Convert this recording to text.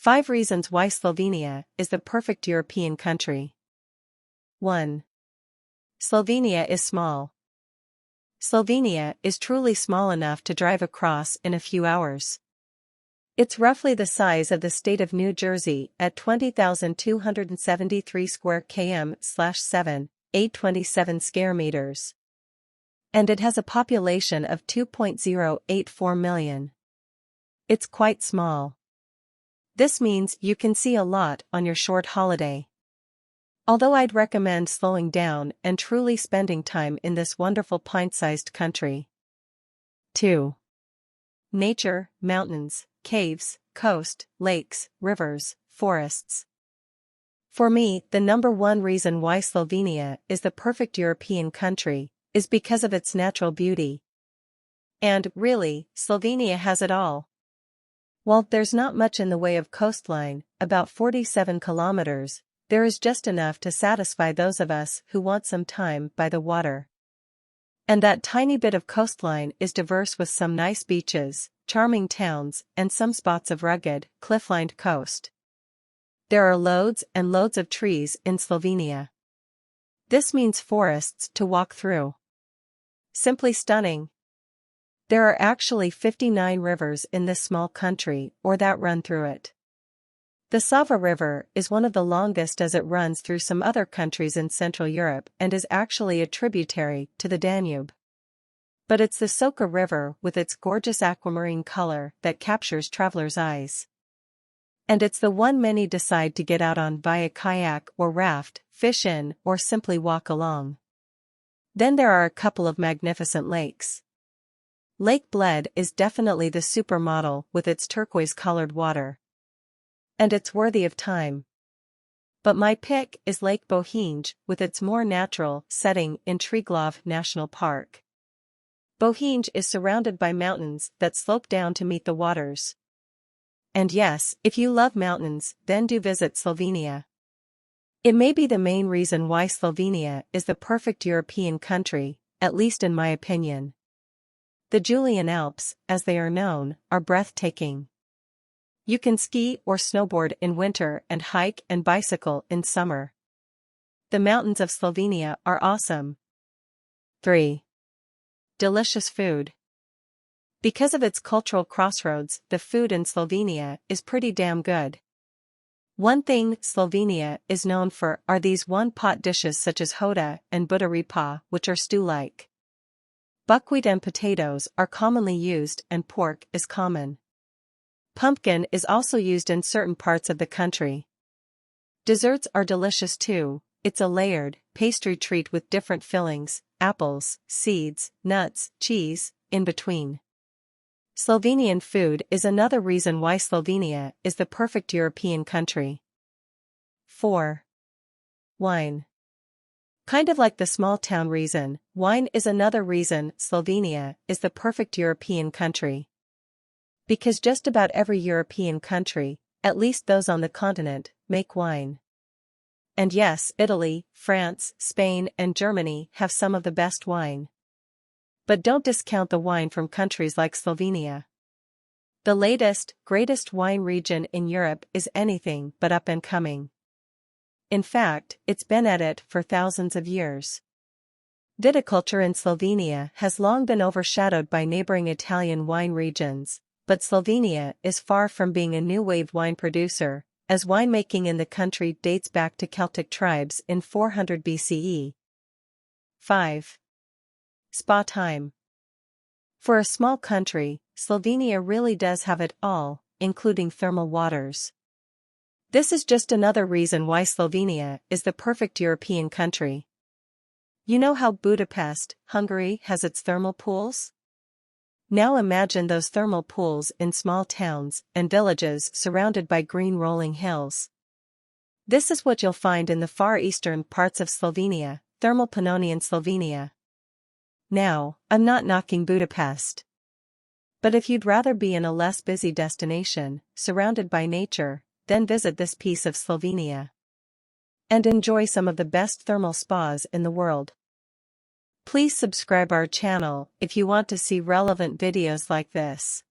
5 reasons why Slovenia is the perfect European country. 1. Slovenia is small. Slovenia is truly small enough to drive across in a few hours. It's roughly the size of the state of New Jersey at 20,273 square km/7, 827 square meters. And it has a population of 2.084 million. It's quite small. This means you can see a lot on your short holiday. Although I'd recommend slowing down and truly spending time in this wonderful pint-sized country. 2. Nature, mountains, caves, coast, lakes, rivers, forests. For me, the number one reason why Slovenia is the perfect European country is because of its natural beauty. And, really, Slovenia has it all. While there's not much in the way of coastline, about 47 kilometers, there is just enough to satisfy those of us who want some time by the water. And that tiny bit of coastline is diverse with some nice beaches, charming towns, and some spots of rugged, cliff-lined coast. There are loads and loads of trees in Slovenia. This means forests to walk through. Simply stunning. There are actually 59 rivers in this small country or that run through it. The Sava River is one of the longest as it runs through some other countries in Central Europe and is actually a tributary to the Danube. But it's the Soka River with its gorgeous aquamarine color that captures travelers' eyes. And it's the one many decide to get out on via kayak or raft, fish in, or simply walk along. Then there are a couple of magnificent lakes. Lake Bled is definitely the supermodel with its turquoise-colored water. And it's worthy of time. But my pick is Lake Bohinj with its more natural setting in Triglav National Park. Bohinj is surrounded by mountains that slope down to meet the waters. And yes, if you love mountains, then do visit Slovenia. It may be the main reason why Slovenia is the perfect European country, at least in my opinion. The Julian Alps, as they are known, are breathtaking. You can ski or snowboard in winter and hike and bicycle in summer. The mountains of Slovenia are awesome. 3. Delicious food. Because of its cultural crossroads, the food in Slovenia is pretty damn good. One thing Slovenia is known for are these one-pot dishes such as hoda and budaripa, which are stew-like. Buckwheat and potatoes are commonly used and pork is common. Pumpkin is also used in certain parts of the country. Desserts are delicious too. It's a layered, pastry treat with different fillings, apples, seeds, nuts, cheese, in between. Slovenian food is another reason why Slovenia is the perfect European country. 4. Wine. Kind of like the small town reason, wine is another reason Slovenia is the perfect European country. Because just about every European country, at least those on the continent, make wine. And yes, Italy, France, Spain, and Germany have some of the best wine. But don't discount the wine from countries like Slovenia. The latest, greatest wine region in Europe is anything but up and coming. In fact, it's been at it for thousands of years. Viticulture in Slovenia has long been overshadowed by neighboring Italian wine regions, but Slovenia is far from being a new wave wine producer, as winemaking in the country dates back to Celtic tribes in 400 BCE. 5. Spa time. For a small country, Slovenia really does have it all, including thermal waters. This is just another reason why Slovenia is the perfect European country. You know how Budapest, Hungary has its thermal pools? Now imagine those thermal pools in small towns and villages surrounded by green rolling hills. This is what you'll find in the far eastern parts of Slovenia, thermal Pannonian Slovenia. Now, I'm not knocking Budapest. But if you'd rather be in a less busy destination, surrounded by nature, then visit this piece of Slovenia. And enjoy some of the best thermal spas in the world. Please subscribe our channel if you want to see relevant videos like this.